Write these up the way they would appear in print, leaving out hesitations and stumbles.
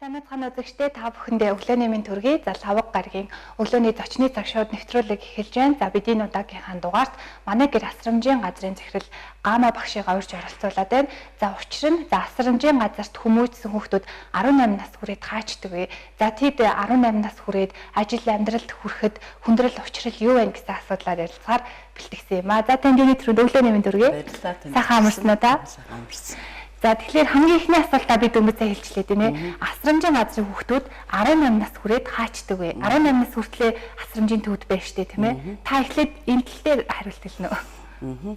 Санацхан үзэгчдээ та бүхэндээ өглөөний мэнд төргий. За лавг гарагийн өглөөний зочны цаг шууд нэвтрүүлэг эхэлж байна. За бидний удаагийнхаа дугаарт манай гэр асрамжийн газрын захирал Гама багшигаа урьж оролцуулаад байна. За учир нь асрамжийн газарт хүмүүжсэн хүүхдүүд 18 нас хүрээд хаачдаг вэ? За тэд 18 нас хүрээд ажил амьдралд хүрэхэд хүндрэл учрал юу вэ гэсэн асуудлаар ярилцахаар бэлтгэсэн юм а. За тэндийн нэвтрүүлэг өглөөний мэнд төргий. Сайхан амарсан уу та? Сайхан амарсан. За тэгэхээр хамгийн ихний асуултаа би дөнгөцөө хэлчихлээ тийм ээ. Асрамжийн газрын хүүхдүүд 18 нас хүрээд хаачдаг вэ? 18 нас хүртлээр асрамжийн төвд байна штэ тийм ээ. Та эхлээд энэ тал дээр хариулт хэлнэ үү?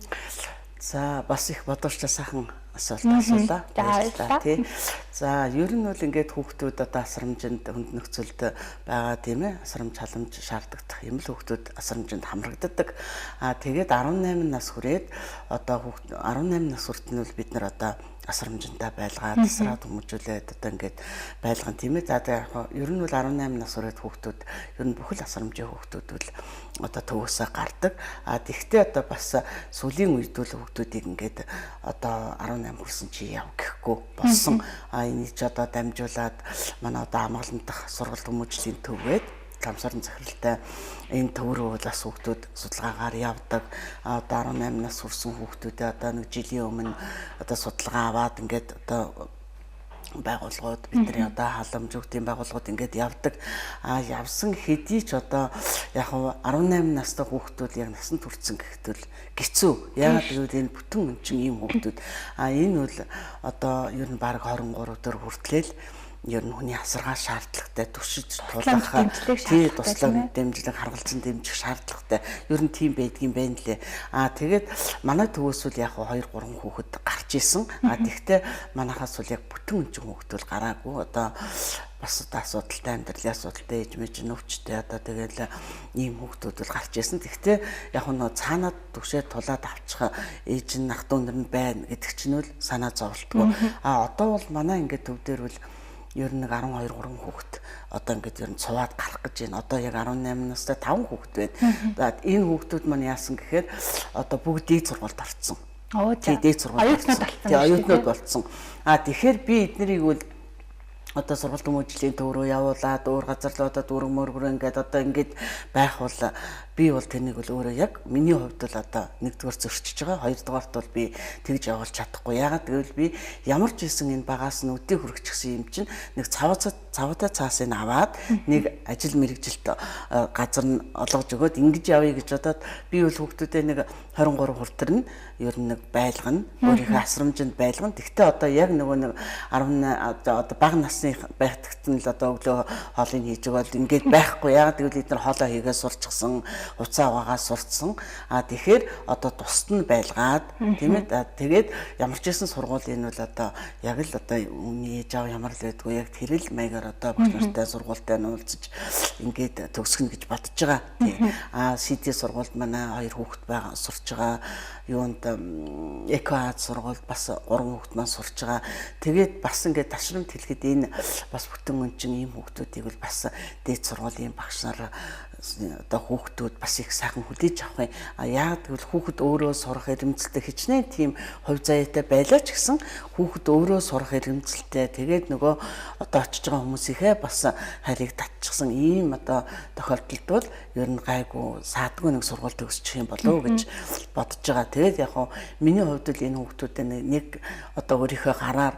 За бас их бодорч сайхан асуулт асуулаа. Тий. За ер нь бол ингээд хүүхдүүд одоо асрамжинд хүнд нөхцөлд байгаа тийм ээ. Асрамж халамж шаарддаг юм л хүүхдүүд асрамжинд хамрагддаг. Тэгээд 18 нас хүрээд одоо 18 нас хүртэл нь бид нар одоо асрамжинтай байлгаад тасраад хүмүүжүүлээд одоо ингээд байлган тийм ээ. За ер нь бол 18 нас хүрээд хүүхдүүд ер нь бүхэл асрамжийн хүүхдүүд бол одоо төвөөсөө гардаг. Тэгвэл одоо бас сүүлийн үед бол хүүхдүүдийг ингээд одоо 18 хүрсэн чи яв гэхгүй болсон. Энийг ч одоо дамжуулаад манай одоо амгалан дахь сургалт хүмүүжлийн төвгээд ламсарын захиралтай энэ төв рүү бас хүүхдүүд судалгаагаар явдаг. Одоо 18 нас хүрсэн хүүхдүүдээ одоо нэг жилийн өмнө одоо судалгаа аваад ингээд одоо байгууллагууд бидний одоо халамж өгдөм байгууллагууд ингээд явдаг. Явсан хэдий ч одоо яг 18 настай хүүхдүүд яг насанд хүрсэн гэхэд л гэцүү. Яагаад гэвэл энэ бүтэн өнчин ийм хүүхдүүд энэ бол одоо ер нь баг 23 дээр хүртлээл ер нь хүний асаргаа шаардлагатай туршиж тулах тий туслах дэмжлэг харгалзан дэмжих шаардлагатай ер нь тийм байдгийн байна лээ. Тэгээд манай төвөөс үл яг 2 3 хүүхэд гарч исэн. Тэгтээ манахаас үл яг бүтэн өнчин хүүхдүүд гараагүй. Одоо бас одоо асуудалтай амьдралын асуудалтай ээж мэж нөвчтэй одоо тэгэл ийм хүүхдүүд бол гарч исэн. Тэгтээ яг нөө цаанаад төгшөө тулаад авчих ээж нь ах дүү нар нь байна гэдэг чинь үл санаа зовлтгоо. Одоо бол манай ингээд төв дээр бол ер нь 12 3 хүүхэд одоо ингээд ер нь цуваад гарах гэж байна. Одоо яг 18 настай 5 хүүхэд байна. Энэ хүүхдүүд маань яасан гэхээр одоо бүгд дээд сургуульд орсон. Тий дээд сургуульд оюутнууд болсон. Тэгэхээр би эднэрийг бол одоо сургалт хүмүүжлийн төв рүү явуулаад өөр газар л одоо дүрэг мөргөр ингээд одоо ингээд байх бол би бол тэрнийг бол өөрөө яг миний хувьд л одоо нэгдүгээр зөрчиж байгаа. Хоёрдугаарт бол би тэгж явуулж чадахгүй. Ягаад гэвэл би ямар ч хийсэн энэ багаас нь өдөө хүрчихсэн юм чинь нэг цаваатай цаасыг аваад нэг ажил мэргэжилт газар нь олгож өгөөд ингэж явъя гэж бодоод би бол хүүхдүүдээ нэг 23 хүртэр нь ер нь нэг байлгана. Өөрийнхөө асрамжинд байлгана. Тэгтээ одоо яг нөгөө нэг 18 одоо бага насны байхтагт нь л одоо өглөө хоолыг хийж өгөөл ингэж байхгүй. Ягаад гэвэл эдгээр хоолоо хийгээ сурчсан уцаа угаагаа сурцсан. Тэгэхээр одоо тусад нь байлгаад тийм ээ. Тэгээд ямар ч хэсэн сургуулийн бол одоо яг л одоо үний ээж аав ямар л байдгүй яг тэрэл маягаар одоо бүх нартай сургуультай нуулзаж ингээд төгсгөн гэж бодож байгаа. Тийм. СД сургуульд манай 2 хүүхэд байгаа сурч байгаа. Юунд экоад сургуульд бас 3 хүүхэд маань сурч байгаа. Тэгээд бас ингээд ташрамт хэлэхэд энэ бас бүтэн өнчин ийм хүүхдүүдийг бол бас дээд сургуулийн багш нар одоо хүүхдүүд бас их сайхан хүлээж авах юм. Яагаад гэвэл хүүхэд өөрөө сурах эрмэлзэлтэй хичнээн тийм хувь заяатай байлаа ч гэсэн хүүхэд өөрөө сурах эрмэлзэлтэй тэгээд нөгөө одоо очиж байгаа хүмүүсийнхээ бас харийг татчихсан ийм одоо тохиолдолд бол ер нь гайгүй саадгүй нэг сургууль төгсчих юм болов уу гэж бодож байгаа. Тэгээд яг хоо миний хувьд л энэ хүүхдүүдээ нэг одоо өөрийнхөө гараар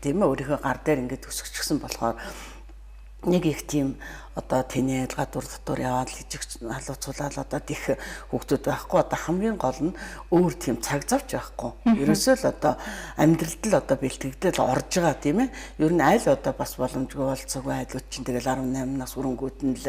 тийм ээ өөрийнхөө гар дээр ингээд өсгөчихсөн болохоор нэг их тийм одоо тэнэл гадуур дотор яваад хижигч халууцуулаад одоо дих хүүхдүүд байхгүй. Одоо хамгийн гол нь өөр тийм цаг завч байхгүй. Ерөөсөө л одоо амьдралд л одоо бэлтгэгдэл орж байгаа тийм ээ. Ер нь айл одоо бас боломжгүй болцоогүй айлууд чинь тэгэл 18 нас өрөнгүүд нь л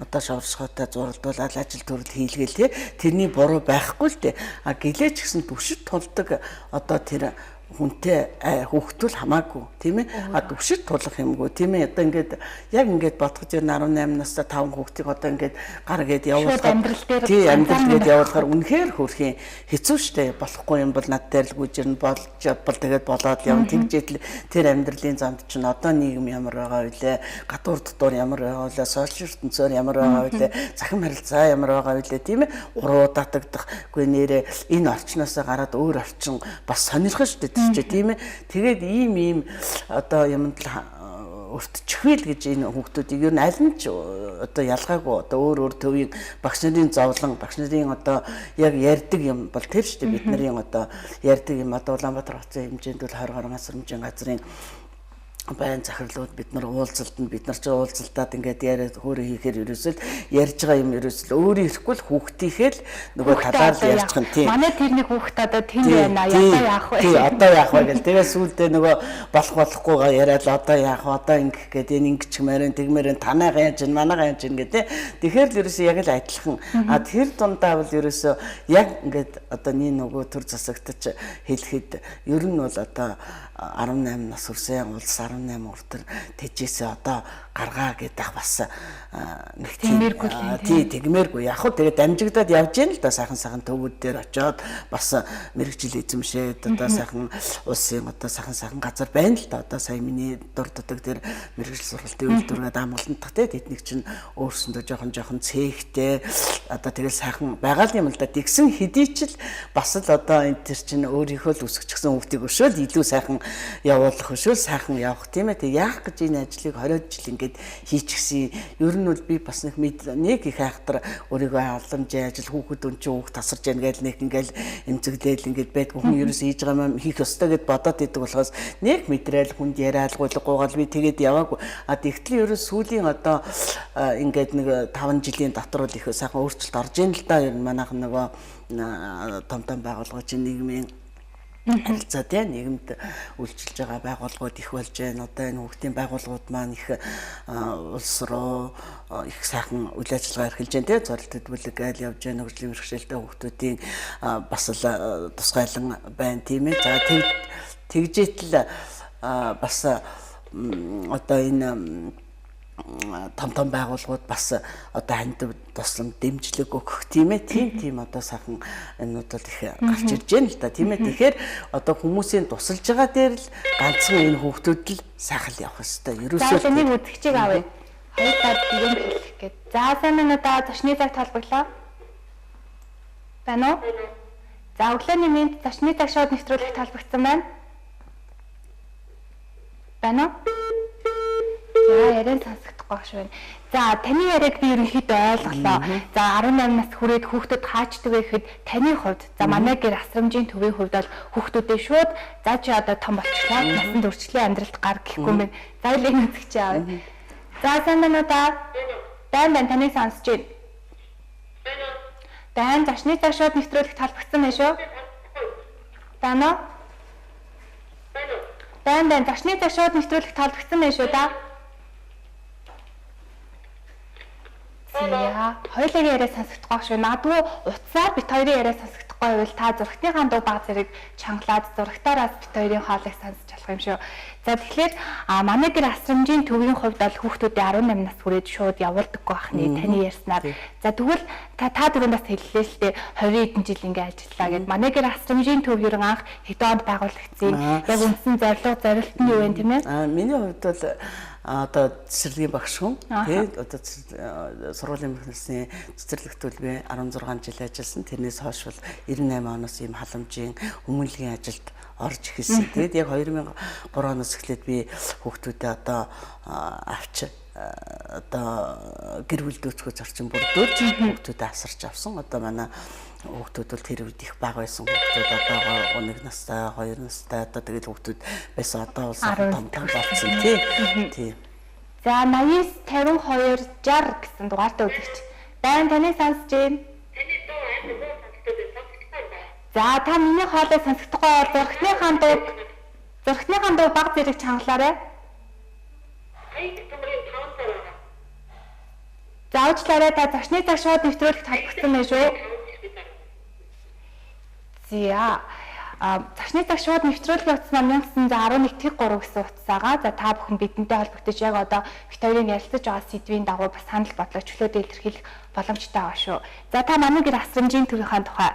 одоо шавршгаатай зуралдуулаад ажил төрөл хийлгээл тий. Тэрний буруу байхгүй л дээ. Гэлээч гэсэн төвшөд тулдаг одоо тэр хүнтэй хүүхдүүл хамаагүй тийм ээ. Төвшөд тулах юмгүй тийм ээ. Одоо ингээд яг ингээд бодгож ирнэ 18 настай 5 хүүхдийг одоо ингээд гар гээд явуулахаар тий амьдрал гээд явуулахаар үнэхээр хөрхийн хэцүү шттэ. Болохгүй юм бол над дээр л гүйж ирнэ болж тэгээд болоод явна. Тэгжээд л тэр амьдралын замд чинь одоо нийгэм ямар байгаа вүлээ, гадуур дотор ямар байгаа вүлээ, сошиал ертөнцөөр ямар байгаа вүлээ, захин харилцаа ямар байгаа вүлээ тийм ээ. Уруу татагдахгүй нэрээ энэ орчноосоо гараад өөр орчин бас сонирхож шттэ тийм ээ. Тэгээд ийм одоо юмд л өртчихвэл гэж энэ хүүхдүүдийг ер нь аль нь ч одоо ялгаагүй одоо өөр төвийн багш нарын зовлон багш нарын одоо яг ярьдаг юм бол тэр шүү дээ бид нарын одоо ярьдаг юм одоо Улаанбаатар хотын хэмжээнд бол 20 гаруй асрамжийн газрын байн захирлууд бид нар уулзалтанд бид нар ч уулзалтаад ингээд яриад хөөрэ хийхээр ерөөсөл ярьж байгаа юм ерөөсөл өөрөө ирэхгүй л хүүхдийнхээ л нөгөө талаар л ярьчих нь тийм. Манай тэрний хүүхд одоо тэнд байна яа яах вэ? Тий одоо яах вэ гэл. Тэгээ сүүлдээ нөгөө болохгүйгаа яриад одоо яах вэ? Одоо ингэх гээд энэ ингэч мэрэн тэгмэрэн танайгаа яаж манайгаа яаж гэдэг. Тэгэхээр л ерөөсөө яг л адилхан. А тэр дундаа бол ерөөсөө яг ингээд одоо нөгөө төр засагтч хэлэхэд ер нь бол одоо 18 нас хүрсэн улс 18 уртар тэжээсээ одоо гаргаа гэдэг бас нэг тэгмээргүй яг хөө тэгээд дамжигдаад явж гин л да сайхан төвүүд дээр очиод бас мэрэгжил эзэмшээд одоо сайхан улсын одоо сайхан газар байна л да одоо сая миний дурддаг дээр мэрэгжил сургалтын үйлдвэргээд амгалантах тэднийг чинь өөрсөндөө жоохон цээгтэй одоо тэгэл сайхан байгаа юм л да тэгсэн хэдий ч л бас л одоо энэ төр чинь өөрийнхөө л үсгчихсэн хүүхдийг өшөөл илүү сайхан явуулах өшөөл сайхан явах тийм ээ тэг яах гэж энэ ажлыг 20 жил ингээд хийчихсэн ер нь бол би бас нэг их айхтар өөрийгөө халамжийн ажил хүүхэд өн чинь хүүхд тасарч яана гэж нэг ингээл эмзэгдээл ингээд байдгүй хүн ерөөс хийж байгаа юм хийх ёстой гэд бодоод идэг болохоос нэг мэдрэл хүнд яриалгүйгоол би тэгээд яваагүй а тэгтэл ерөөс сүүлийн одоо ингээд нэг 5 жилийн дотор л их сайхан өөрчлөлт орж ийн л да ер нь манайхан нөгөө том байгууллага чинь нийгмийн харилцаа тийм нийгэмд үйлчилж байгаа байгууллагууд их болж байна. Одоо энэ хүүхдийн байгууллагууд маань их улс руу их сайхан үйл ажиллагаа эрхэлж байна тийм зорилт хөтөлбөрлөг гээл явж байна. Хөгжлийн бэрхшээлтэй хүүхдүүдийн бас л тусгайлан байна тийм ээ. За тэгжээтэл бас одоо энэ том байгууллагууд бас одоо ханд туслам дэмжлэг өгөх тийм ээ тийм одоо сайхан юмнууд бол их гарч ирж байна л да тийм ээ тэгэхээр одоо хүмүүсийн тусалж байгаа дээр л ганцхан энэ хүүхдүүд л сайхан явах хэрэгтэй ерөөсөө за нэг үзэгчийг авъя хоёр таад юм хэлэх гээд за сайн байна уу зочны цаг толбоглоо байна уу за өглөөний мэнд зочны цаг шууд нэвтрүүлэх толбогдсон байна уу за ярен сонсогдохгүй шүү байна. За таны яриаг би ерөнхийдөө ойлголоо. За 18 нас хүрээд хүүхдүүд хаачдаг вэ гэхэд таны хувьд за манай гэр асрамжийн төвийн хувьд бол хүүхдүүдээ шууд за чи одоо том болчихлоо. Насанд өрчлөө амьдралд гар гэхгүй юм байна. За л энэ үзэгч яав. За сайн байна уу та? Байна таныг сонсож байна. Байна зочны цаг шууд нэвтрүүлэх талбагцсан байна шүү. Байна уу? Байна зочны цаг шууд нэвтрүүлэх талбагцсан байна шүү да. Яа, хоёулын яриа сонсогдохгүй шүү. Магадгүй утсаар бит хоёрын яриа сонсогдохгүй байвал та зурагтныхаа дуу баг зэрэг чангалаад зурагтаараас бит хоёрын хоолыг сонсож болох юм шүү. За тэгэхээр манай гэр асрамжийн төвийн хувьд бол хүүхдүүдээ 18 нас хүрээд шууд явуулдаггүй бахны таны ярьснаар. За тэгвэл та дөрөв бас хэллээ л дээ 20 хэдэн жил ингээ ажиллаа гэд. Манай гэр асрамжийн төв ерөн анх хэдэн онд байгуулагдсан. Яг үндсэн зорилт нь юу вэ тийм ээ? Миний хувьд бол одоо цэцэрлэгийн багш хүн тий одоо сургуулийн механизмын цэцэрлэгт бол би 16 жил ажилласан. Тэрнээс хойш бол 98 оноос ийм халамжийн хүмүүнлэгийн ажилд орж ирсэн. Тэгээд яг 2003 оноос эхлээд би хүүхдүүдээ одоо авч одоо гэр бүл дөцгөө зорчин бүрдүүлж хүүхдүүдээ асарч авсан. Одоо манай хүүхдүүд бол тэр үед их бага байсан хүүхдүүд одоо 1 настай 2 настай одоо тэгээд хүүхдүүд байсан одоо бол том болсон тий. За 89 52 60 гэсэн дугаартай үзэгч. Байна таны сонсож байна. Таны дуу амар дуу сонсогддог байна. За та миний хоолой сонсохдохгүй зургтныхаа дуу баг зэрэг чангалаарай. За уучлаарай та зочны цаг шууд нэвтрүүлэх талбагцсан байна шүү. За зочны цаг шууд нэвтрүүлэх явцсан 1911 тэг 3 гэсэн утсаагаа за та бүхэн бидэнтэй холбогдож яг одоо Викторийн ярилцаж байгаа сэдвийн дагуу бас санал бодлоо чөлөөтэй илэрхийлэх боломжтой байгаа шүү. За та манай гэр асрамжийн төвийнхаа тухай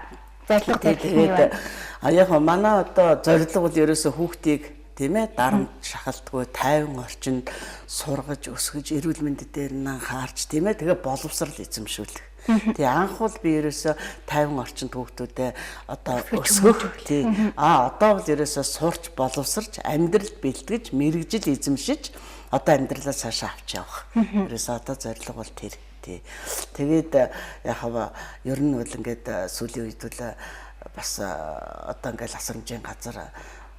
зорилго хэлэх юм. Яг манай одоо зорилго бол ерөөсөө хүүхдийг тийм ээ дарамт шахалтгүй тайван орчинд сургаж өсгөж эрүүл мэнд дээр нь анхаарч тийм ээ тэгээ боловсрал эзэмшүүлэх. Тэгээ анх бол би ерөөсөө тайван орчинд хүүхдүүдэд одоо өсгөх тий одоо бол ерөөсөө сурч боловсрч амьдрал бэлтгэж мэрэгжил эзэмшиж одоо амьдралаа цаашаа авч явах. Ерөөсөө одоо зорилго бол тэр. Тэгээд яхава ер нь бол ингээд сүүлийн үед бол бас одоо ингээд асрамжийн газар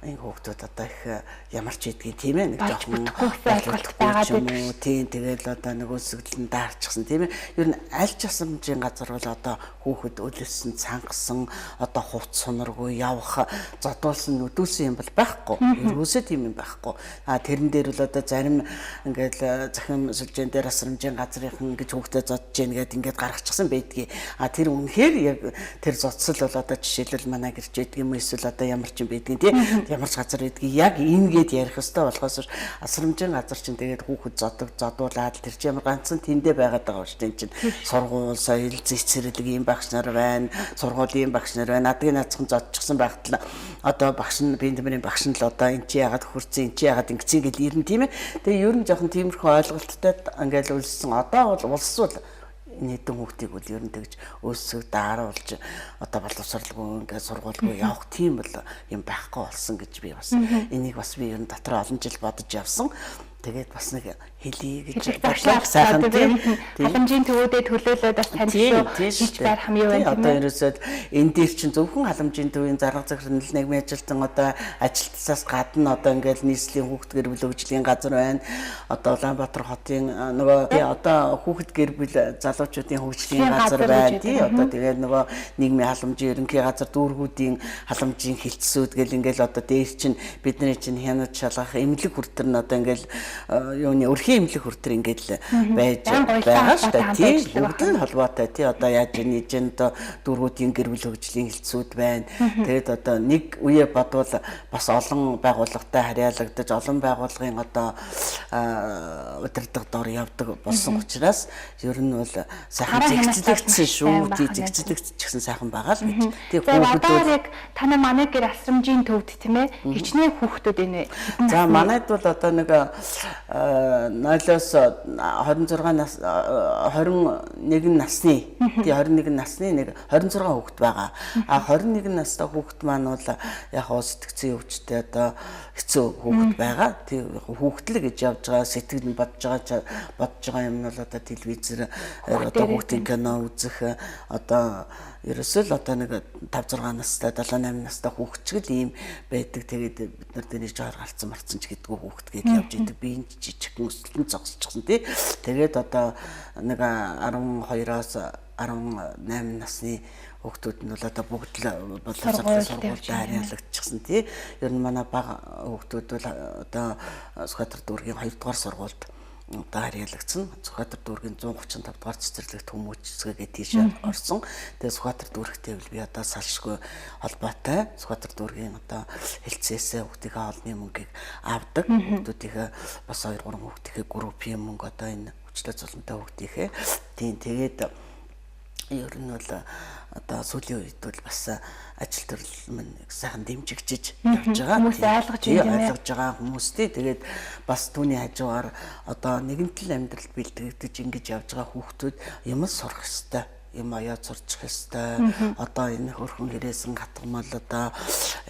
энэ хүүхдүүд одоо их ямар ч идэгin тийм ээ нэг жоохон ойлголт байгаа юм. Тийм тэгэл одоо нэг өсгөлн даарчихсан тийм ээ. Ер нь аль ч асрамжийн газар бол одоо хүүхэд өлөссөн цангасан одоо хувц сунаргүй явах зодуулсан нүдүүлсэн юм бол байхгүй. Ерөөсөө тийм юм байхгүй. Тэрэн дээр бол одоо зарим ингээд захин сүлжээн дээр асрамжийн газрынхан гэж хүүхдэд зодж гин гэдэг ингээд гаргачихсан байдгийг. Тэр үнэхээр яг тэр зодсол бол одоо жишээлбэл манай гэрч байдаг юм эсвэл одоо ямар ч юм байдгийг тийм ямар ч газар байдгийг яг ингээд ярих ёстой болохоос асрамжийн газар чинь тэгээд хүүхэд зодуулаад тэр чинь ямар ганцхан тэндээ байгаад байгаа шүү дээ. Чинь сургууль, соёл, зэцэрлэг ийм багш нар байна, сургуулийн багш нар байна. Адгийн наацхан зодчихсан байхад л одоо багш нь бинтмэрийн багш нь л одоо эн чи яагаад хурцсан, эн чи яагаад ингэсэн гэл ирнэ тийм ээ. Тэгээ ер нь жоохон тиймэрхүү ойлголттой ингээд үлссэн. Одоо бол улс бол нийтэн хүүхдийг бол ер нь тэгж өсөг дааруулж одоо боловсралгүй ингээд сургуульгүй явах тийм бол юм байхгүй болсон гэж би бас энийг бас би ер нь дотроо олон жил бодож явсан. Тэгээд бас нэг хэлий гэж бодлоо сайхан тийм халамжийн төвүүдэд төлөөлөөд бас танилцуу хийж байр хамгийн байна тийм одоо ерөөсөө энэ дээр чинь зөвхөн халамжийн төвийн зарга захирал нийгмийн ажилтан одоо ажилтсаас гадна одоо ингээл нийслэлийн хүүхд гэр бүл хөгжлийн газар байна. Одоо Улаанбаатар хотын нөгөө одоо хүүхд гэр бүл залуучуудын хөгжлийн газар байна тий. Одоо тэгээд нөгөө нийгмийн халамжийн ерөнхий газар дүүргүүдийн халамжийн хилцсүүд гэл ингээл одоо дээр чинь бидний чинь хянаж шалгах эмнэлэг хүртэр нь одоо ингээл юуны өрхийн эмнэлэг хүртэр ингээд л байж байгаа шүү дээ тий. Бүгд л холбоотой тий. Одоо яаж нийж одоо дүүргүүдийн гэр бүл хөгжлийн хилцсүүд байна. Тэгээд одоо нэг үе бодвол бас олон байгууллагатай харьяалагдаж олон байгууллагын одоо удирдах дор явдаг болсон учраас ер нь бол сайхан зэгцлэгдсэн шүү. Тий зэгцлэгдчихсэн сайхан байгаа л гэж. Тэгээд хүүхдүүд яг таны манай гэр асрамжийн төвд тийм ээ хичнээн хүүхдүүд энэ. За манайд бол одоо нэг 0-оос 26 нас 21 насны тий 21 насны нэг 26 хүүхэд байгаа. 21 настай хүүхэд маань бол яг сэтгцэн өвчтэй одоо хэцүү хүүхэд байгаа. Тий хүүхдлэг гэж явж байгаа сэтгэл нь бодож байгаа юм нь бол одоо телевизээр одоо хүүхдийн кино үзэх одоо ерөөсөө л одоо нэг 5-6 настай 7-8 настай хүүхчгэл ийм байдаг. Тэгээд бид нар дээр жоор гарцсан марцсан ч гэдэггүй хүүхд гээд явж идэг. Би энэ жижигхэн өсөлтөнд зогсчихсон тий. Тэгээд одоо нэг 12-оос 18 насны хүүхдүүд нь бол одоо бүгд л боловсролын сургуульд харьяалагдчихсан тий. Ер нь манай бага хүүхдүүд бол одоо Сүхбаатар дүүргийн 2 дугаар сургуульд одоо харьяалагдсан. Сүхбаатар дүүргийн 135 дугаар цэцэрлэгт хүмүүжцгээгээ тийш орсон. Тэгээ Сүхбаатар дүүрэгтэй би одоо салшгүй холбоотой. Сүхбаатар дүүргийн одоо хэлцээсээ хүүхдийнхээ олны мөнгийг авдаг. Хүүхдүүдийнхээ бас 2-3 хүүхдийнхээ группийн мөнгө одоо энэ хүчлээ зулантай хүүхдийнхээ. Тийм тэгээд ер нь бол одоо сүүлийн үед бол бас ажил төрөл мань сайхан дэмжигчиж явж байгаа. Хүмүүс ойлгож байгаа хүмүүстэй тэгээд бас түүний хажуугаар одоо нэгэнтэл амьдралд бэлтгэгдэж ингэж явж байгаа хүүхдүүд юм сурах ёстой. Юм аяа сурчих ёстой. Одоо энэ хөрхөн хэрээсэн гатгамал одоо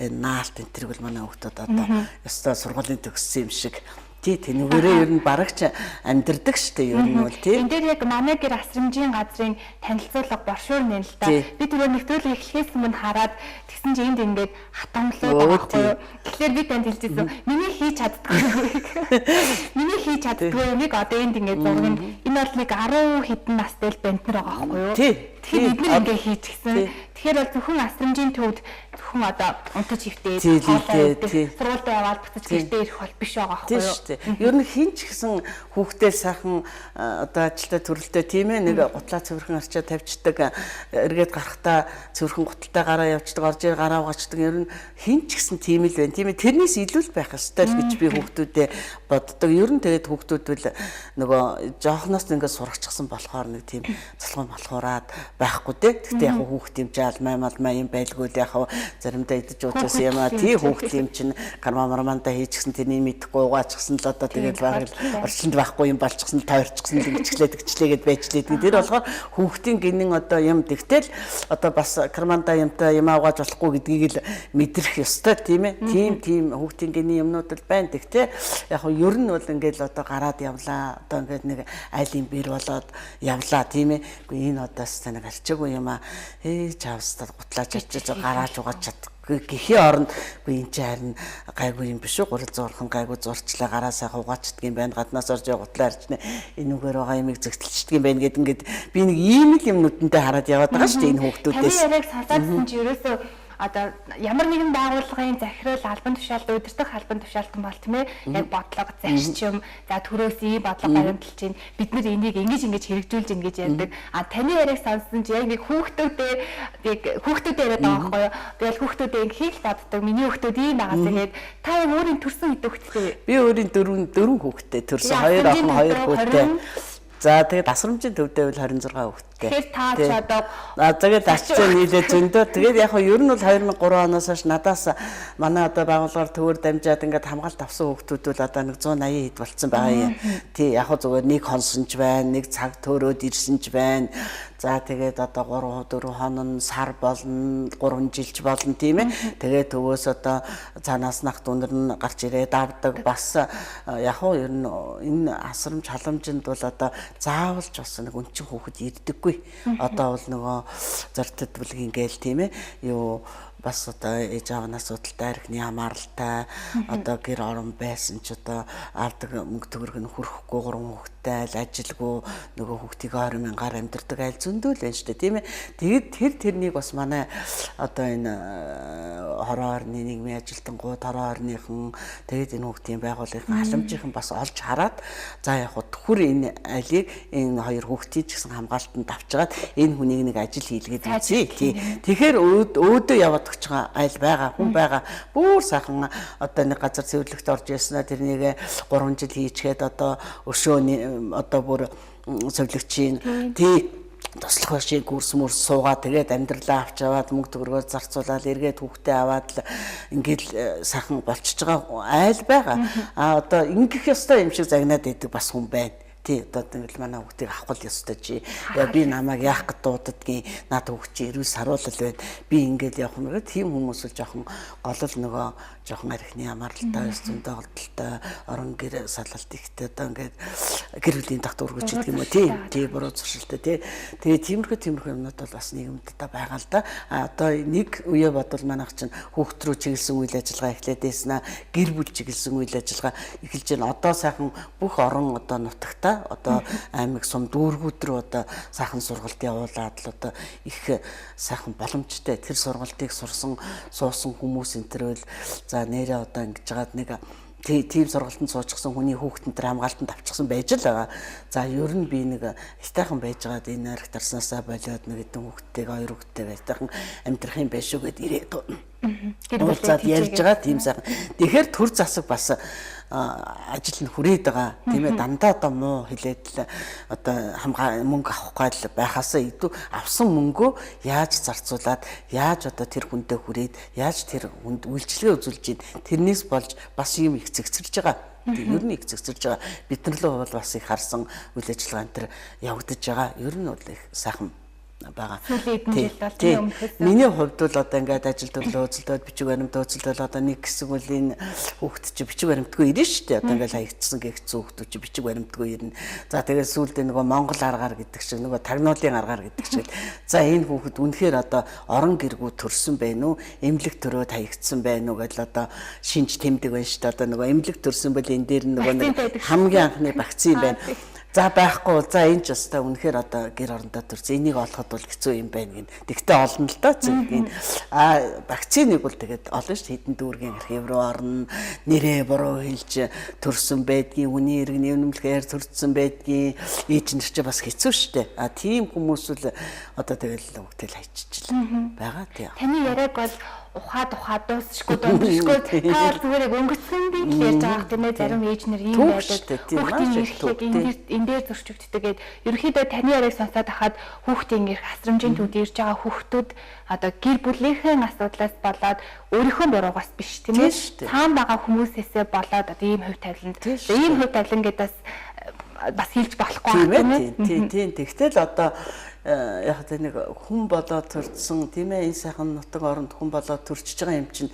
энэ наалт энэ төр бол манай хүүхдүүд одоо ёстой сургуулийн төгссөн юм шиг. Тий тэнүүгээрээ ер нь барагч амьдэрдэг штэ ер нь бол тий. Энд дээр яг манай гэр асрамжийн газрын танилцуулга боршуур нэ л да. Би түрүү нэвтрүүлэг эхлэхээс өмнө хараад тэгсэн чинь энд ингээд хатамлаад байгаа. Тэгэхээр би танд хэлчихсэн. Миний хийж чаддгүй нэг одоо энд ингээд зураг нь энэ бол нэг 10 хэдэн настай л бэнтэр байгаа байхгүй юу? Тий. Тэгэхээр бид нар ингээд хийчихсэн. Тэгэхээр бол зөвхөн асрамжийн төвд зөвхөн одоо унтаж хөвтээд сургуультай яваад буцаж гэртээ ирэх бол биш байгаа байхгүй юу? Ер нь хин ч гэсэн хүүхдээ сайхан одоо ажилтаа төрөлтөө тийм ээ нэг гутлаа цэвэрхэн арчаа тавьчихдаг эргээд гарахтаа цэвэрхэн гуталтай гараа явчихдаг орж ир гараа угаачдаг ер нь хин ч гэсэн тийм л байна тийм ээ тэрнээс илүү л байх ёстой л гэж би хүүхдүүдэд боддог ер нь тэгээд хүүхдүүд бол нөгөө жоохноос ингээд сурахчихсан болохоор нэг тийм цалган болохоораад байхгүй те. Гэхдээ яг хүүхд юм чи алмаа юм байлгүй л яг заримдаа идэж уучихсан юм аа тий хүүхд юм чинь гармаа мармаандаа хийчихсэн тэрний мэдэхгүй угаачихсан л одоо тэгээд бараг орчлонд байхгүй юм болчихсон тойрчихсан л гिचлээд байжлээд тэр болохоор хүүхдийн гинэн одоо юм тэгтэл одоо бас карманда юмтай юм угааж болохгүй гэдгийг л мэдрэх ёстой тийм ээ. Тийм хүүхдийн гинэн юмнууд л байна. Тэгтээ яг ер нь бол ингээд одоо гараад явлаа. Одоо ингээд нэг айлын бэр болоод явлаа тийм ээ. Гэхдээ энэ одоо нэг арчаагүй юм аа. Чавстад гутлаач очиж гарааж угааж чадахгүй гэхийн оронд үгүй энэ чинь харин гайгүй юм биш үү 300 орхон гайгүй зурчлаа гараа сайхан угаачдаг юм байна гаднаас орж гутлаа арчна энүүгээр байгаа юмыг зөгтөлчдөг юм байна гэд ингээд би нэг ийм л юм нүдэндээ хараад яваад байгаа шүү дээ энэ хүүхдүүдээс. Таны яриаг сонсоодсэн чи ерөөсөө одоо ямар нэгэн байгууллагын захирал албан тушаалд удирдах албан тушаалтан бол тийм ээ яг бодлого зарчим за төрөөс ийм бодлого баримталж чинь бид нар энийг ингэж хэрэгжүүлж ингэж ярьдаг. А таны яриаг сонссон чи яг нэг хүүхдүүдээ яриад байгаа байхгүй юу? Тэгэл хүүхдүүдээ хийх боддог. Миний хүүхдүүд ийм байгаас тэгээд та өөрийн төрсөн хэд хүүхэдтэй вэ? Би өөрийн дөрвөн хүүхэдтэй төрсөн. 2 охин 2 хүүхэдтэй. За тэгээд асрамжийн төвдөө бол 26 хүүхэдтэй. Тэгэхээр та ч одоо тэгээд арчаа нийлээ зөндөө. Тэгээд яг ер нь бол 2003 оноос хойш надаас манай одоо байгууллагаар төвөр дамжаад ингээд хамгаалт авсан хүүхдүүд бол одоо нэг 180 хэд болцсон байгаа юм. Тий яг зүгээр нэг хонсонч байна, нэг цаг төөрөөд ирсэн ч байна. За тэгээд одоо 3 4 хонон сар болно, 3 жилч болно тийм ээ. Тэгээд төвөөс одоо цаанаас нах дүнэр нь гарч ирээд авдаг. Бас яг ер нь энэ асрамж халамжинд бол одоо заавалж бас нэг өнчин хүүхэд ирдэггүй. Одоо бол нөгөө зөртөд бүлгийн гээл тийм ээ. Юу бас одоо ээж аавнаас судалтай архины хамааралтай одоо гэр орон байсан ч одоо авдаг мөнгө төгрөг нь хүрэхгүй 3 хүүхэдтэй айл ажилгүй нөгөө хүүхдийг 20,000-аар амьдэрдэг айл зөндөө л байна шүү дээ тийм ээ. Тэгээд тэрнийг бас манай одоо энэ хороо орны нийгмийн ажилтнууд хороо орныхан тэгээд энэ хүүхдийн байгууллагын халамжийнхан бас олж хараад за яг хөр энэ айлыг энэ 2 хүүхдийн ч гэсэн хамгаалтанд авчгаад энэ хүнийг нэг ажил хийлгээд үзье тий. Тэгэхээр өөдөө яваад өгч байгаа айл байгаа хүн байгаа бүр сайхан одоо нэг газар цэвэрлэгт орж яснаа тэрнийг 3 жил хийчихэд одоо өшөөний одоо бүр цэвэрлэгчийн тий туслах башиг курс мөрс суугаад тэгээд амьдралаа авч аваад мөнгө төгрөгөөр зарцуулаад эргээд хүүхдээ аваад л ингээд сайхан болчихж байгаа айл байгаа. А одоо ингэх ёстой юм шиг загнаад идэг бас хүн байна. Тий одоо тэгэл манай хүүхдийг авах ёстой чи. Би намайг яах гэж дуудадгийн над хүүхд чи эрүүл саруулал байна. Би ингээд явах юм. Тийм хүмүүс л жоохон гол л нөгөө жоохон архины хамааралтай, зөндөө голдолтой, орон гэр салалт ихтэй одоо ингээд гэр бүлийн дахт ургаж идэг юм уу тий буруу зуршилтай тий. Тэгээ тиймэрхүү юмнууд бол бас нийгэмд одоо байгаа л да. Одоо нэг үе бодвол манайх чинь хүүхд рүү чиглэсэн үйл ажиллагаа эхлээд байснаа гэр бүл чиглэсэн үйл ажиллагаа эхэлж байна. Одоо сайхан бүх орон одоо нутагта одоо аймаг сум дүүргүүд рүү одоо сайхан сургалт явуулаад л одоо их сайхан боломжтой тэр сургалтыг суусан хүмүүс энтервэл за нэрээ одоо ингэж жагаад нэг тийм сургалтанд суучихсан хүний хүүхдэн тэр хамгаалтанд авчихсан байж л байгаа. За ер нь би нэг ихтэйхан байжгаад энэ арх дарснаасаа болоод нэг хэдэн хүүхдтэйг 2 хүүхдтэй байхтайхан амьдрах юм байш шүү гэд ирээд уулзаад ярьж байгаа тийм сайхан. Тэгэхээр төр засаг бас ажил нь хүрээд байгаа тийм ээ дандаа одоо муу хэлээд л одоо мөнгө авахгүй л байхаасаа идэв авсан мөнгөө яаж зарцуулаад яаж одоо тэр хүндээ хүрээд яаж тэр хүнд үйлчлэгээ үзүүлж ийн тэрнээс болж бас юм их зэгцэрж байгаа. Ер нь их зэгцэрж байгаа. Бид нар л бол бас их харсан үйл ажиллагаа энэ төр явагдаж байгаа. Ер нь бол их сайхан байгаа. Миний хувьд бол одоо ингээд ажил төрлөө үзэлдээд бичиг баримт үзэлдэл одоо нэг хэсэг бол энэ хүүхд чи бичиг баримтгүй ирнэ шүү дээ. Одоо ингээд хаягдсан гэгцэн хүүхдүүд чи бичиг баримтгүй ирнэ. За тэгээд сүүлдээ нөгөө Монгол аргаар гэдэг шиг нөгөө тагнуулын аргаар гэдэг шиг. За энэ хүүхэд үнэхээр одоо орон гэргүү төрсөн байна уу? Эмнэлэг төрөөд хаягдсан байна уу гэдэл одоо шинж тэмдэг байна шүү дээ. Одоо нөгөө эмнэлэг төрсөн бол энэ дээр нөгөө нэг хамгийн анхны вакцин байна. За байхгүй за энэ ч өстой үнэхээр одоо гэр орондоо төрсөн энийг олоход бол хэцүү юм байна гин. Тэгтээ олно л доо зөв. Вакциныг бол тэгээд олно ш хэдэн дүүргийн архив руу орно. Нэрээ буруу хэлж төрсөн байдгийн хүний иргэн нэвнэмлэхээр төрсөн байдгийн ээж нар ч бас хэцүү штэ. Тийм хүмүүс л одоо тэгэл хөвгтэл хайччихлаа байгаа тийм. Таны яриаг бол ухаад дуусчихгүй дундчихгүй та бол зүгээр яг өнгөцгөн би л ярьж байгаа тийм ээ зарим ээж нар ийм байдаг хүүхдийн эрхлэг энэ дээр зөрчигддөг гэд ерөнхийдөө таны яриаг сонсоод хахад хүүхдийн эрх асрамжийн төвд ирж байгаа хүүхдүүд одоо гэр бүлийнхэн асуудлаас болоод өөрийнхөө буруугаас биш тийм ээ цаан байгаа хүмүүсээсээ болоод одоо ийм хувь тавиланд ийм хувь тавилан гэдээс бас хэлж болохгүй тийм тийм тэгтэл одоо яг тэ нэг хүн болоод төрсөн тийм ээ энэ сайхан нутаг оронд хүн болоод төрчихж байгаа юм чинь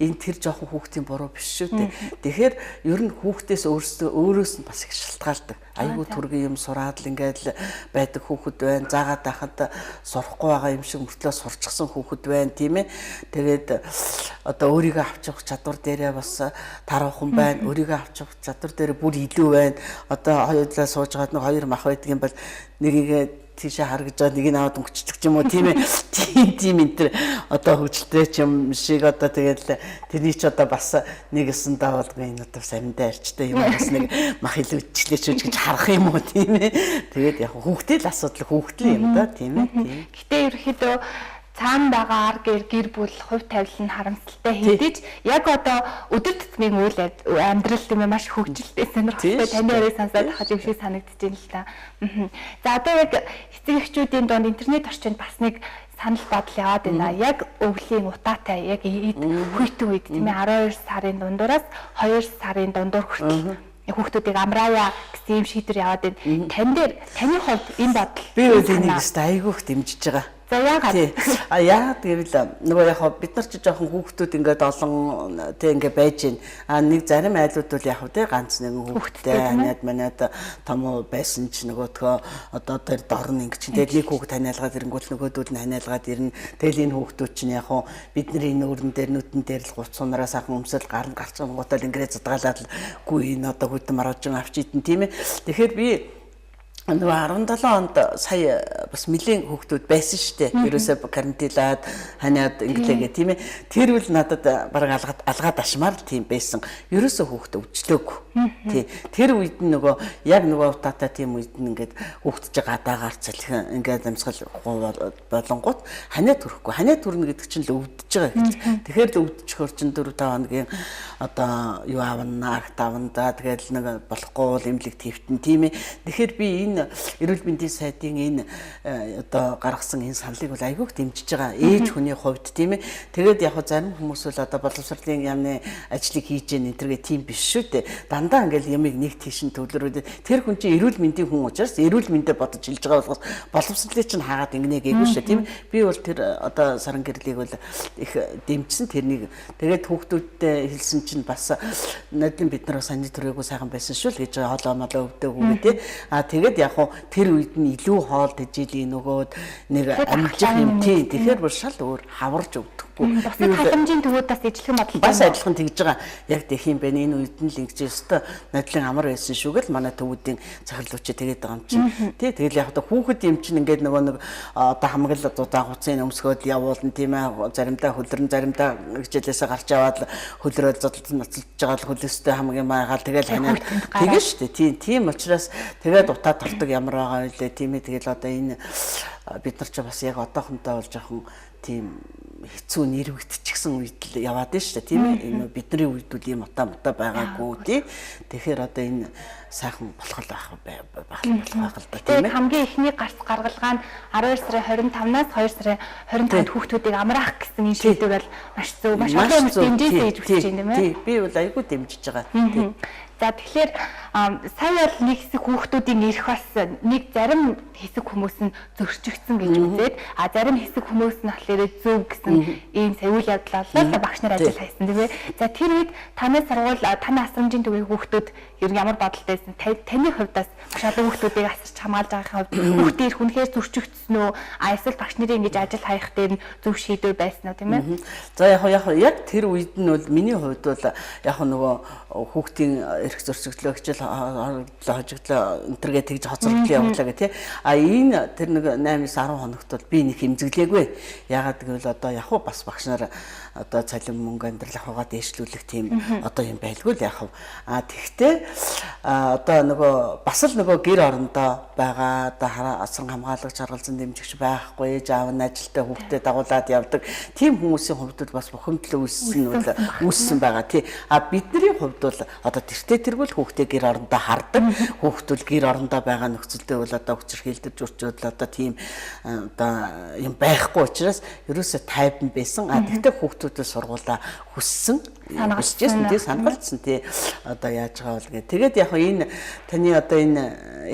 энэ тэр жоохон хүүхдийн буруу биш шүү дээ. Тэгэхээр ер нь хүүхдээс өөрөөс нь бас их шалтгаалдаг. Айгуу түргийн юм сураад л ингээд байдаг хүүхэд байна. Заагаад байхад сурахгүй байгаа юм шиг мөртлөө сурчсан хүүхэд байна тийм ээ. Тэгээд одоо өөрийгөө авч явах чадвар дээрээ бас таруухан байна. Өөрийгөө авч явах чадвар дээрээ бүр илүү байна. Одоо хоёулаа сууж байгаа нэг хоёр мах байдаг юм бол нэгийгээ тийшээ харгаж байгаа нэг нь аваад өнгөчдөг юм уу тийм ээ тийм энэ одоо хөгжилтэй ч юм шиг одоо тэгэл тэрний ч одоо бас нэгэсэн даавалгүй энэ одоо саминдаа арчтай юм бас нэг мах илүүдчлээч гэж харах юм уу тийм ээ тэгээд яг хүүхдээ л асуудал хүүхдээ юм да тийм ээ гэтээ ерөөхдөө цаана байгаа гэр бүл хувь тавилан харамсалтай хэдиж яг одоо өдөр тутмын үйл амьдрал тийм ээ маш хөгжилтэй сонирхолтой таны яриаг сонсоод хахад юм шиг санагдаж байна л та. За одоо яг эцэг эхчүүдийн донд интернет орчинд бас нэг санал бодол яваад байна. Яг өвлийн утаатай яг хүйтэн үед тийм ээ 12 сарын дундуураас 2 сарын дундуур хүртэл хүүхдүүдийг амраая гэсэн юм шийдвэр яваад байна. Таны хувьд энэ бодол би үл энийг айгүйх дэмжиж байгаа. За яагаад? Яагаад гэвэл нөгөө яг бид нар ч жоохон хүүхдүүд ингээд олон тэг ингээд байж байна. Нэг зарим айлууд бол яг тэг ганц нэгэн хүүхдтэй манайд том байсан ч нөгөөдгөө одоо тэр дорн ингээд чинь тэгэл нэг хүүхд ханиалгаад ирэнгүүт нөгөөдүүд нь ханиалгаад ирнэ. Тэгэл энэ хүүхдүүд чинь яг бидний энэ өрн дээр нүдэн дээр л 30 сунараа сайхан өмсөл гарн гарцсан гутал ингээд задгаалаад гүү энэ одоо хөдөн маргажин авч идэн тийм ээ. Тэгэхээр би нөгөө 17 онд сая бас нэлийн хүүхдүүд байсан шүү дээ. Ерөөсөө карантинлаад ханиад инглээгээ тийм ээ. Тэр үл надад бараг алгаад ашмаар л тийм байсан. Ерөөсөө хүүхд өвчлөөгүй. Тий. Тэр үед нь нөгөө яг нөгөө утаатай тийм үед нь ингээд хүүхдж гадаагаар цалхин ингээд амьсгал болонгууд ханиад төрөхгүй. Ханиад төрнө гэдэг чинь л өвдөж байгаа гэж. Тэгэхээр л өвдөжхөр чинь 4-5 хоногийн одоо юу авна, агт авна да тэгэл нэг болохгүй имлэг твтэн тийм ээ. Тэгэхээр би энэ эрүүл мэндийн сайдын энэ одоо гаргасан энэ саналыг бол айгүйх дэмжиж байгаа. Ээж хүний хувьд тийм ээ. Тэгээд яг зарим хүмүүс бол одоо боловсролын яамны ажлыг хийж гэн энтергээ тийм биш шүү дээ. Дандаа ингээл ямыг нэг тийшин төвлөрөөд тэр хүн чинь эрүүл мэндийн хүн учраас эрүүл мэндэ бодож хэлж байгаа болохоос боловсролыг чинь хаагаад ингэнэ гээгүй шүү тийм ээ. Би бол тэр одоо саран гэрлийг бол их дэмжсэн тэрнийг. Тэгээд хүүхдүүдтэй хэлсэн чинь бас наадын бид нар саний төрөөгөө сайхан байсан шүү л гэж хоолоо молоо өвдөөгүй тий. Тэгээд яг тэр үед нь илүү хоол тэжээлийн нөгөөд нэг амжих юм тий. Тэгэхээр бүр шал өөр хаварж өгдөхгүй. Бас халамжийн төвөөдөөс ижлэх бодлоо. Бас адилхан тэгж байгаа. Яг тэх юм байна. Энэ үед нь л ингэж өстой нодлын амар байсан шүүгэл манай төвүүдийн захирлууч тэгээд байгаа юм чинь. Тий. Тэгэл яг хүүхэд юм чинь ингээд нөгөө нэг одоо хамгаал дагууцын өмсгөөд явуулна тийм ээ. Заримдаа хөлрөн заримдаа хичээлээсээ гарч аваад хөлрөөл зодтолд ноцолж байгаа л хөлөстэй хамгийн маягаал тэгэл ханиад тэгэн штэ. Тийм учраас тэгээд утаа тортог ямар байгаа вэ тийм ээ. Тэгэл одоо энэ бид нар ч бас яг одоохондоо бол жоохон тийм хэцүү нэрвэгдчихсэн үед л яваад байна шүү дээ тийм ээ. Энэ бидний үед үл ийм утаа байгаагүй тий. Тэгэхээр одоо энэ сайхан болох л байх л да тийм ээ. Хамгийн ихний гаргалгаа нь 12 сарын 25-наас 2 сарын 25-нд хүүхдүүдийг амраах гэсэн энэ шийдвэр бол маш зөв маш олон хүмүүс дэмжиж гэж үзэж байна тийм ээ. Тий. Би бол айгүй дэмжиж байгаа. Тий. За тэгэхээр сая бол нэг хэсэг хүүхдүүдийн эрх бас нэг зарим хэсэг хүмүүс нь зөрчигдсөн гэж үзээд зарим хэсэг хүмүүс нь болохоор зөв гэсэн ийм үйл явдал боллоо багш нар ажил хайсан тийм ээ. За тэр үед таны сургууль таны асрамжийн төвийн хүүхдүүд ер нь ямар бодолтой байсан? Таны хувьдаас маш олон хүүхдүүдийг асарч хамгаалж байгаагийн хувьд хүүхдийн эрх үнэхээр зөрчигдсөн үү? Эсвэл багш нарын ингэж ажил хаях дээр нь зөв шийдвэр байсан уу тийм ээ? За яг тэр үед нь бол миний хувьд бол яг нөгөө хүүхдийн эрх зөрчигдлөө хичээл хожигдлоо энтергээ тэгж хоцрогдлоо явуулаа гэх тий. Энэ тэр нэг 8-10 хоногт бол би нэг хэмзэглээгүй. Яагаад гэвэл одоо яг уу бас багш нар одоо цалин мөнгө амьдрал аваагаа дээшлүүлэх тийм одоо юм байлгүй л яг. Тэгвэл одоо нөгөө бас л нөгөө гэр орондоо байгаа одоо асран хамгаалагч харгалзан дэмжигч байхгүй, ээж аав нь ажилдаа хүүхдэд дагуулад явдаг. Тийм хүмүүсийн хувьд бас бухимдал үүссэн байгаа тий. Бидний хувьд бол одоо тэртээ тэргүүл хүүхдээ гэр орондоо хардаг. Хүүхдүүд гэр орондоо байгаа нөхцөлдөө бол одоо хүчирхийлдэж үрчөөд л одоо тийм одоо юм байхгүй учраас ерөөсөө тайван байсан. Тэгтээ хүүхдүүдэд сургуулаа хүссэн. Санагалцсан тий. Одоо яаж байгаа бол гэ. Тэгээд яг энэ таны одоо энэ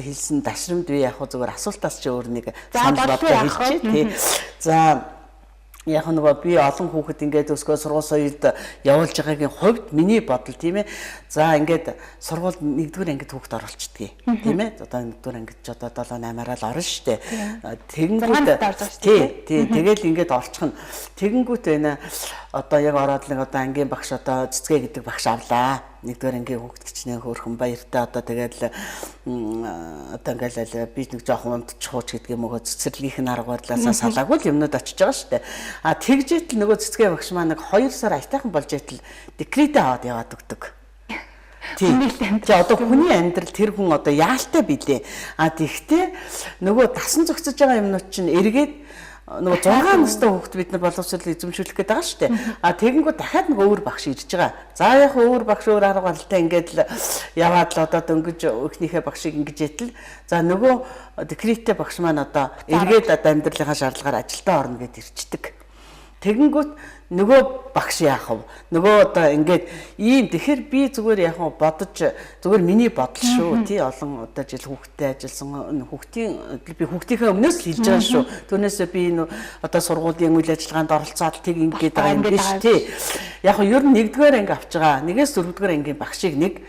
хэлсэн дашрамд би яг зүгээр асуултаас ч өөр нэг санал бодлоо хэлчихье тий. За яг нөгөө би олон хүүхэд ингээд өсгөө сургууль соёлд явуулж байгаагийн хувьд миний бодол тийм ээ. За ингээд сургуульд 1-р ангид хүүхэд оруулчихдаг тийм ээ. Одоо 1-р ангид ч одоо 7-8-аараа л орно штэ. Тэгэнгүүт тий тэгэл ингээд орчих нь. Тэгэнгүүт байна. Одоо яг ороод нэг одоо ангийн багш одоо цэцгээ гэдэг багш авлаа. 1-р ангийн хүүхэд гिचнээ хөөрхөн баяртай одоо тэгэл одоо ингээл би нэг жоохон унтчихууч гэдэг юм уу цэцэрлэгийнх нь арга барилаасаа салаагүй л юмнууд очиж байгаа штэ. Тэгжээтэл нөгөө цэцгээ багш маань нэг 2 сар аятайхан болж итэл декретээ аваад яваад өгдөг. Тийм. Одоо хүний амьдрал тэр хүн одоо яалтай билээ. Тэгтээ нөгөө тасан зогсож байгаа юмнууд чинь эргээд нөгөө 6 настай хүүхэд бид нар боловсрол эзэмшүүлэх гээд байгаа шүү дээ. Тэгэнгүүт дахиад нэг өөр багш ирж байгаа. За яг өөр багш өөр арга барилтай ингээд л яваад л одоо дөнгөж өөхнийхээ багшийг ингэж ятал. За нөгөө декреттэй багш маань одоо эргээд одоо амьдралынхаа шаардлагаар ажилдаа орно гэд ирчдэг. Тэгэнгүүт нөгөө багш яах вэ? Нөгөө одоо ингээд ийм тэгэхээр би зүгээр яг бодож зүгээр миний бодол шүү тий олон одоо жил хүүхдтэй ажилласан хүүхдийн би хүүхдийнхээ өмнөөс л хэлж байгаа шүү. Түүнээсээ би энэ одоо сургуулийн үйл ажиллагаанд оролцоод тэг ингээд байгаа юм биш тий. Яг ер нь 1-р анги авч байгаа. 1-ээс 4-р ангийн багшийг нэг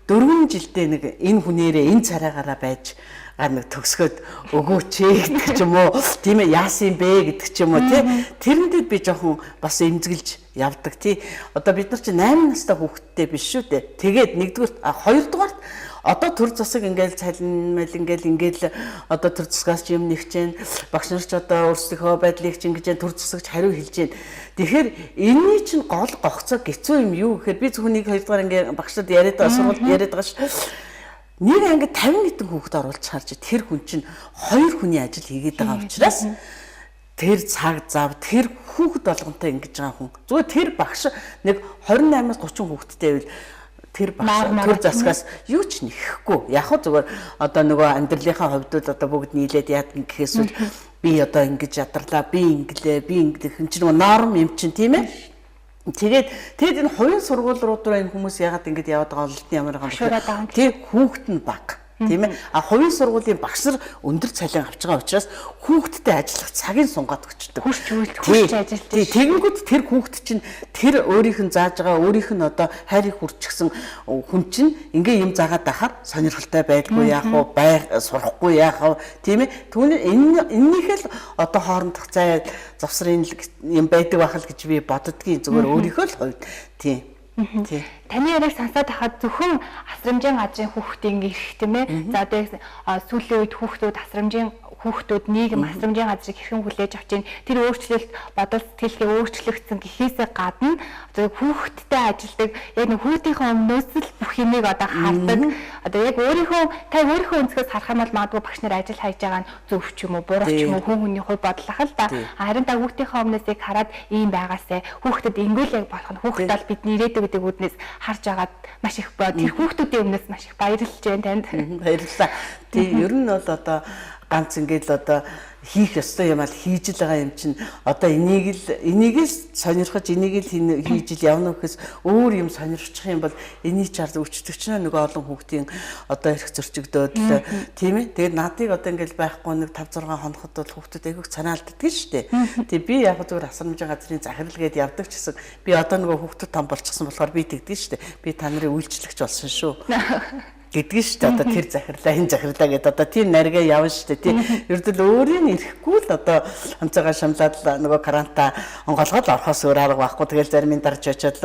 4 жилдээ нэг энэ хүнээрээ энэ царайгаараа байж нэг төгсгöd өгөөч гэдэг ч юм уу тийм ээ яасан бэ гэдэг ч юм уу тий тэрэндээ би жоохон бас эмзэглэж явдаг тий одоо бид нар чи 8 настай хүүхэдтэй биш шүү дээ тэгээд 1-р 2-р одоо төр засаг ингээл цалинмал ингээл одоо төр засгаас ч юм нэгч जैन багш нар ч одоо өөрсдийнхөө байдлыг ч ингэж төр засагч хариу хэлж जैन тэгэхээр энэний чинь гол гогцоо гэцүү юм юу гэхээр би зөвхөн 1-2-р ангийн багшд яриад байгаа сургуульд яриад байгаа ш нэг ангид 50 нийтэн хүүхэд оруулж харж тэр хүн чинь 2 хүний ажил хийгээд байгаа учраас тэр цаг зав тэр хүүхэд болгонтой ингэж байгаа хүн зүгээр тэр багш нэг 28-аас 30 хүүхэдтэй байвал тэр багш төр засгаас юу ч нэхэхгүй яг хөө зүгээр одоо нөгөө амьдралынхаа хувьд одоо бүгд нийлээд яадаг гэхээс үл би одоо ингэж ядарлаа би инглээ би ингэх юм чинь норм юм чинь тийм ээ тэгээд энэ хувийн сургуулиуд руу энэ хүмүүс яагаад ингэж яваад байгаа ололтны ямар байгаа юм бэ? Тэг хүүхэд нь баг. Тийм ээ. Хувийн сургуулийн багш нар өндөр цалин авч байгаа учраас хүүхдтэй ажиллах цагийн сунгаад өгчдөг. Хүрч ажиллаж. Тэгэнгүүт тэр хүүхд чинь тэр өөрийнх нь зааж байгаа өөрийнх нь одоо хайрыг хүрчихсэн хүн чинь ингээ юм заагаад байхад сонирхолтой байдгүй яах вэ? Сурахгүй яах вэ? Тийм ээ. Түүний энэнийхэл одоо хоорондох зай завсрын юм байдаг байхал гэж би боддгийн зүгээр өөрийнхөө л хувьд тийм. Таны яриг сонсоод хахад зөвхөн асрамжийн газрын хүүхдийн ирэх тийм ээ. За одоо сүүлийн үед хүүхдүүд асрамжийн хүүхдүүд нийгэм асрамжийн газрыг хэрхэн хүлээж авч ийн тэр өөрчлөлт бодол сэтгэлгээ өөрчлөгдсөн гэхээсээ гадна одоо хүүхдтэй ажилдаг яг нэг хүүхдийнхээ өмнөөс л бүх юмыг одоо хардаг. Одоо яг та өөрийнхөө өнцгөөс харах юм бол магадгүй багш нар ажил хайж байгаа нь зөв ч юм уу буруу ч юм уу хүн хүний хувь бодлох л да. Харин та хүүхдийнхээ өмнөөсийг хараад ийм байгаасаа хүүхдэд ингээл яг болох нь хүүхд бол бидний ирээдүйг гэдэг үднээс харж агаад маш их тэр хүүхдүүдийн өмнөөс маш их баярлж байна танд. Баярлалаа. Тийм ер нь бол одоо ганц ингээд л одоо хийх ёстой юм аа хийж л байгаа юм чинь одоо энийг л сонирхож энийг л хийж л явна гэхээс өөр юм сонирхчих юм бол энийг ч ард өчтөгч нөгөө олон хүүхдийн одоо эрх зөрчигдөөд л тийм ээ тэгээд наадыг одоо ингээд байхгүй нэг 5-6 хоногт бол хүүхдүүд айгүйх санаалддаг шүү дээ. Тэгээд би яг зүгээр асрамжийн газрын захирал гээд явдаг ч гэсэн би одоо нөгөө хүүхдүүд том болчихсон болохоор би тэгдэг шүү дээ. Би та нарын үйлчлэгч болсон шүү. Гэдгийг шүү дээ одоо тэр захирлаа энэ захирлаа гэдэг одоо тийм наргаа явна шүү дээ тийм ердөл өөрийн ирэхгүй л одоо онцгой шамлаад нөгөө каранта онгоолгоод орохоос өөр арга байхгүй тэгэл зарим нь дарж очиод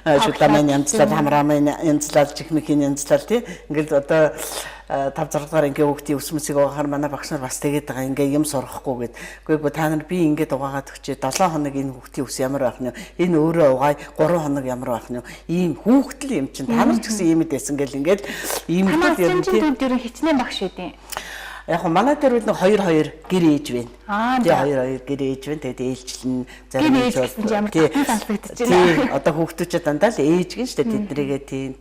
шуламын янзлал хамраамын янзлал чихмхийн янзлал тийм ингээл одоо 5 6 дахь ингээ хүүхдийн ус мөсийг угаахаар манай багш нар бас тэгээд байгаа ингээ юм сурахгүй гэд. Үгүй та нар би ингээ угаагаад өгчээ 7 хоног энэ хүүхдийн ус ямар байх нь энэ өөрөө угаая 3 хоног ямар байх нь ийм хүүхдэл юм чинь та нар ч гэсэн ийм дэсэн гэл ингээд ийм юм тийм ер нь хичнээн багш үдийн. Яг манай дээр нэг 2 гэр ээж байна. Тэгээ 2 гэр ээж байна. Тэгээд ээлжлэн зарим нь тий одоо хүүхдүүчээ дандаа л ээж гин штэ тэднэрийгээ тий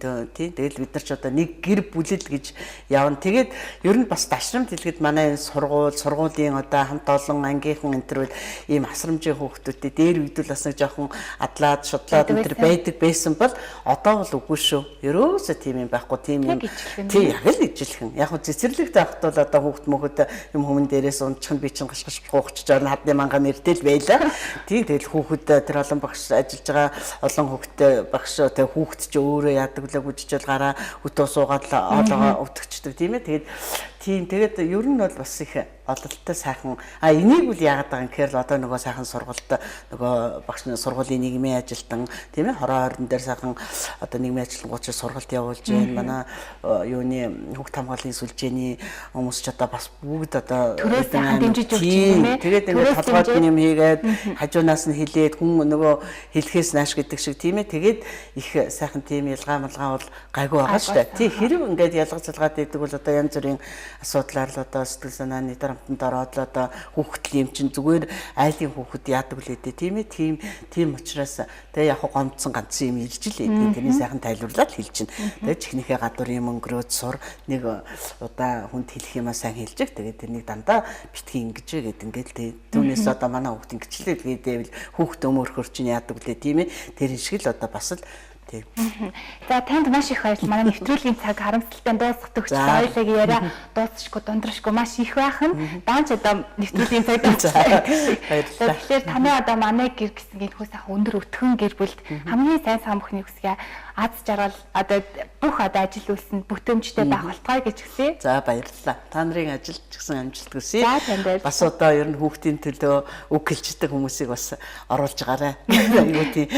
тэгэл бид нар ч одоо нэг гэр бүлэл гэж явна. Тэгээд ер нь бас дашрам дэлгэд манай сургуулийн одоо хамт олон ангийнхан энтерүүд ийм асрамжийн хүүхдүүдтэй дээр үйдэл бас нэг жоохон адлаад шудлаад энтер байдаг байсан бол одоо бол үгүй шүү. Ерөөсөө тийм юм байхгүй тийм юм. Тий яг л ижилхэн. Яг нь цэцэрлэгтэй авахт бол одоо хүүхд мөхөд юм хүмүүн дээрээс унтчихна би чинь гашгаш гоохч жоо хадны манга нэртэл байла. Тийм тэгэл хүүхэд тэр олон багш ажиллаж байгаа олон хүүхдтэй багш тэг хүүхэд ч өөрөө яадаг лээ бүжижэл гараа өтөө суугаад олоо өвтгчдэг тийм ээ. Тэгээд ер нь бол бас их ололттой сайхан энийг үл яагаад байгаа юм гэхээр одоо нөгөө сайхан сургалт нөгөө багшны сургуулийн нийгмийн ажилтан тийм ээ хороо орон дээр сайхан одоо нийгмийн ажилтнууд ч сургалт явуулж байна. Манай юуны хүүхд хамгааллын сүлжээний хүмүүс ч одоо бас бүгд одоо тэгээд ингээд толгойд юм хийгээд хажуунаас нь хилээд хүн нөгөө хэлхээс нааш гэдэг шиг тийм ээ. Тэгээд их сайхан тийм ялгаа малгаа бол гайгүй байгаа шүү дээ. Тий хэрэг ингээд ялгаж залгаад байдаг бол одоо янз бүрийн асуудлаар л одоо сэтгэл санааны дарамтанд ороод л одоо хүүхдэл юм чинь зүгээр айлын хүүхэд яадаг л үдээ тийм ээ. Тийм учраас тэгээ яг гомдсон ганцхан юм ирж л ээ. Тэрний сайхан тайлбарлаад хэлж чинь. Тэгээ чихнийхээ гадуур юм өнгөрөөд сур нэг удаа хүнд хэлэх юмаа сайн хэлжих. Тэгээд тэрнийг дандаа битгий ингэж гээд ингээд түүнээс одоо манай хүүхд ингэчлээ тэгээд хүүхд өмөрхөр чинь яадаг лээ тийм ээ. Тэр шиг л одоо бас л за танд маш их баярлалаа. Манай нэвтрүүлгийн цаг харамсалтай дуусах төгсөж ойлог яриа дуусчихгүй дундрашгүй маш их байх нь. Даанч одоо нэвтрүүлгийн цаг дуусчихлаа. Тэгэхээр таны одоо манай гэр гэсэн гинхүү сайхан өндөр өтгөн гэр бүлд хамгийн сайн сайн бүхний хүсгээ аз жаргал одоо бүх одоо ажил үйлсэнд бүтэмжтэй байх болтугай гэж хүсье. За баярлалаа. Та нарын ажилд ч гэсэн амжилт хүсье. Бас одоо ер нь хүүхдийн төлөө үг хэлждэг хүмүүсийг бас оруулж гараа. Айгуу тийм.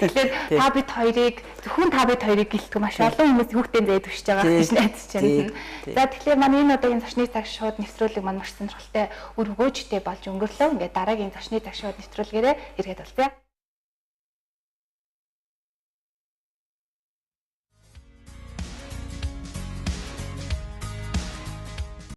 Тэгэхээр та бид хоёрыг зөвхөн та бид хоёрыг гэлтгүй маш олон хүмүүс хүүхдийн зэд өгч байгаа гэж найдаж байна. За тэгэхээр манай энэ удаагийн зочны цаг шууд нэвтрүүлэг маань маш сонирхолтой өр өгөөжтэй болж өнгөрлөө. Ингээд дараагийн зочны цаг шууд нэвтрүүлгээрээ иргэд болцъё.